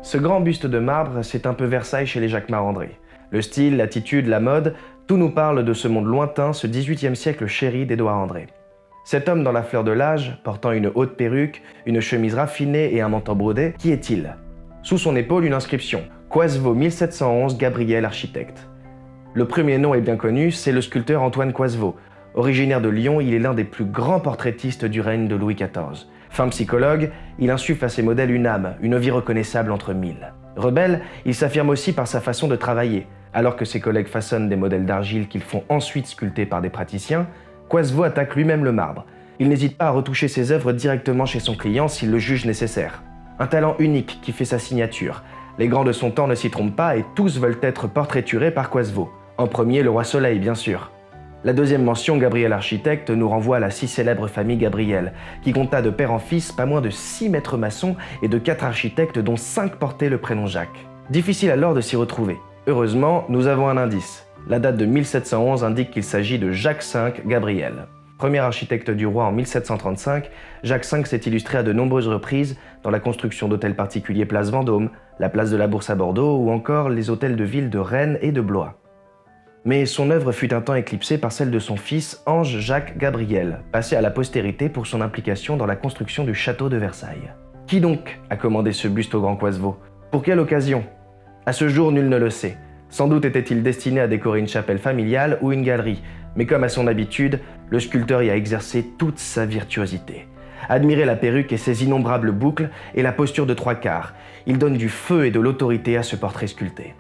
Ce grand buste de marbre, c'est un peu Versailles chez les Jacquemart-André. Le style, l'attitude, la mode, tout nous parle de ce monde lointain, ce XVIIIe siècle chéri d'Édouard André. Cet homme dans la fleur de l'âge, portant une haute perruque, une chemise raffinée et un manteau brodé, qui est-il? Sous son épaule, une inscription « Coisevaux 1711, Gabriel, architecte ». Le premier nom est bien connu, c'est le sculpteur Antoine Coisevaux. Originaire de Lyon, il est l'un des plus grands portraitistes du règne de Louis XIV. Fin psychologue, il insuffle à ses modèles une âme, une vie reconnaissable entre mille. Rebelle, il s'affirme aussi par sa façon de travailler. Alors que ses collègues façonnent des modèles d'argile qu'ils font ensuite sculpter par des praticiens, Coisevaux attaque lui-même le marbre. Il n'hésite pas à retoucher ses œuvres directement chez son client s'il le juge nécessaire. Un talent unique qui fait sa signature. Les grands de son temps ne s'y trompent pas et tous veulent être portraiturés par Coisevaux. En premier, le roi Soleil, bien sûr. La deuxième mention, Gabriel architecte, nous renvoie à la si célèbre famille Gabriel, qui compta de père en fils pas moins de 6 maîtres maçons et de 4 architectes dont 5 portaient le prénom Jacques. Difficile alors de s'y retrouver. Heureusement, nous avons un indice. La date de 1711 indique qu'il s'agit de Jacques V Gabriel. Premier architecte du roi en 1735, Jacques V s'est illustré à de nombreuses reprises dans la construction d'hôtels particuliers place Vendôme, la place de la Bourse à Bordeaux ou encore les hôtels de ville de Rennes et de Blois. Mais son œuvre fut un temps éclipsée par celle de son fils Ange-Jacques Gabriel, passé à la postérité pour son implication dans la construction du château de Versailles. Qui donc a commandé ce buste au grand Coisevaux? Pour quelle occasion? À ce jour, nul ne le sait. Sans doute était-il destiné à décorer une chapelle familiale ou une galerie, mais comme à son habitude, le sculpteur y a exercé toute sa virtuosité. Admirez la perruque et ses innombrables boucles et la posture de trois quarts. Il donne du feu et de l'autorité à ce portrait sculpté.